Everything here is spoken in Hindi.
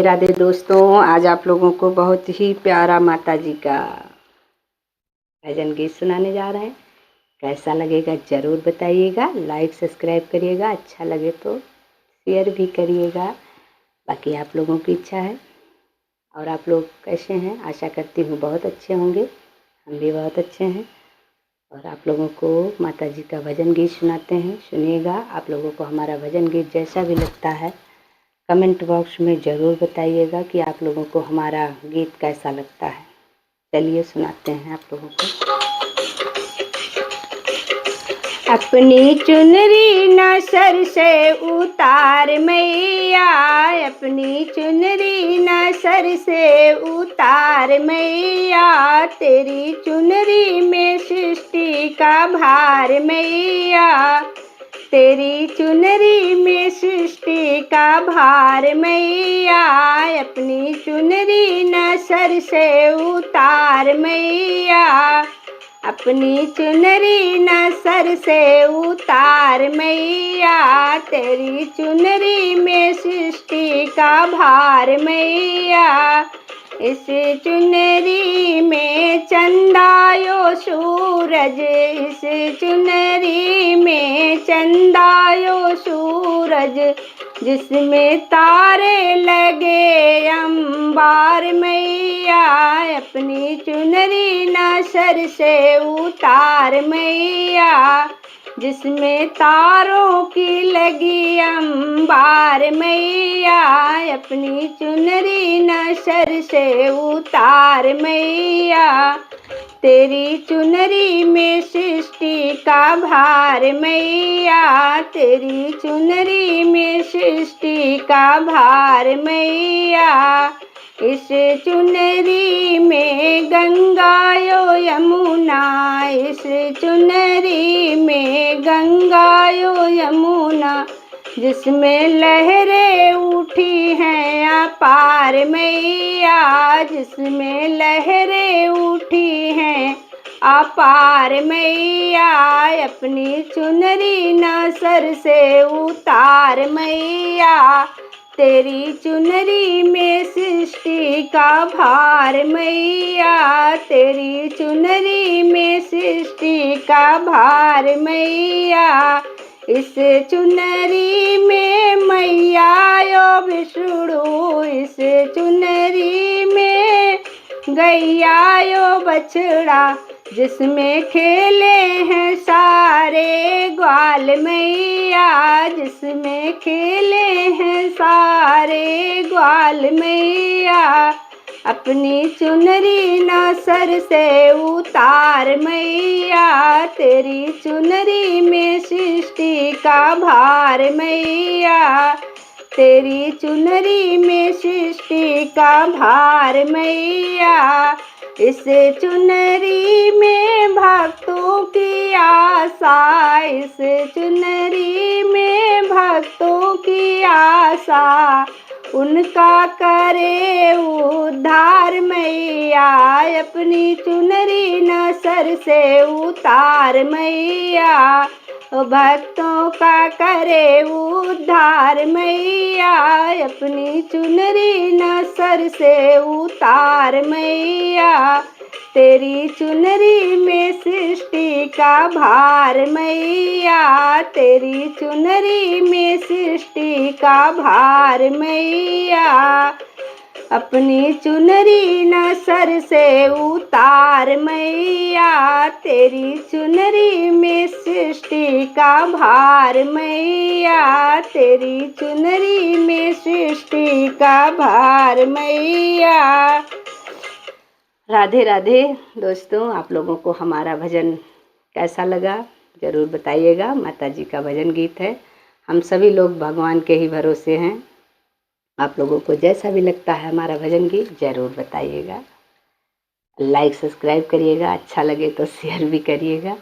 राधे दोस्तों, आज आप लोगों को बहुत ही प्यारा माता जी का भजन गीत सुनाने जा रहे हैं। कैसा लगेगा ज़रूर बताइएगा, लाइक सब्सक्राइब करिएगा, अच्छा लगे तो शेयर भी करिएगा। बाकी आप लोगों की इच्छा है। और आप लोग कैसे हैं? आशा करती हूँ बहुत अच्छे होंगे। हम भी बहुत अच्छे हैं। और आप लोगों को माता जी का भजन गीत सुनाते हैं, सुनिएगा। आप लोगों को हमारा भजन गीत जैसा भी लगता है कमेंट बॉक्स में ज़रूर बताइएगा कि आप लोगों को हमारा गीत कैसा लगता है। चलिए सुनाते हैं आप लोगों को। अपनी चुनरी न सर से उतार मैया, अपनी चुनरी न सर से उतार मैया, तेरी चुनरी में सृष्टि का भार मैया, तेरी चुनरी में सृष्टि का भार मैया, अपनी चुनरी न सर से उतार मैया, अपनी चुनरी न सर से उतार मैया, तेरी चुनरी में सृष्टि का भार मैया, इस चुनरी में चंदायो सूरज, इस चुनरी में चंदायो सूरज, जिसमें तारे लगे अंबार मैया, अपनी चुनरी न सर से उतार मैया, जिसमें तारों की लगी अंबार मैया, अपनी चुनरी न सर से उतार मैया, तेरी चुनरी में सृष्टि का भार मैया, तेरी चुनरी में सृष्टि का भार मैया, इस चुनरी में गंगायो यमुना, इस चुनरी में गंगायो यमुना, जिसमें लहरें उठी हैं अपार मैया, जिसमें लहरें उठी हैं अपार मैया, अपनी चुनरी न सर से उतार मैया, तेरी चुनरी में सृष्टि का भार मैया, तेरी चुनरी में सृष्टि का भार मैया, इस चुनरी में मैया यो विष्णु, इस चुनरी में गैया यो बछड़ा, जिसमें खेले हैं सारे ग्वाल मैया, जिसमें खेले हैं सारे ग्वाल मैया, अपनी चुनरी न सर से उतार मैया, तेरी चुनरी में सृष्टि का भार मैया, तेरी चुनरी में सृष्टि का भार मैया, इस चुनरी में भक्तों की आशा, इस चुनरी में भक्तों की आशा, उनका करे उद्धार मैया, अपनी चुनरी न सर से उतार मैया, भक्तों का करे उद्धार मैया, अपनी चुनरी न सर से उतार मैया, तेरी चुनरी में सृष्टि का भार मैया, तेरी चुनरी में सृष्टि का भार मैया, अपनी चुनरी न सर से उतार मैया, तेरी चुनरी में सृष्टि का भार मैया, तेरी चुनरी में सृष्टि का भार मैया। राधे राधे दोस्तों, आप लोगों को हमारा भजन कैसा लगा ज़रूर बताइएगा। माता जी का भजन गीत है। हम सभी लोग भगवान के ही भरोसे हैं। आप लोगों को जैसा भी लगता है हमारा भजन गीत ज़रूर बताइएगा। लाइक सब्सक्राइब करिएगा, अच्छा लगे तो शेयर भी करिएगा।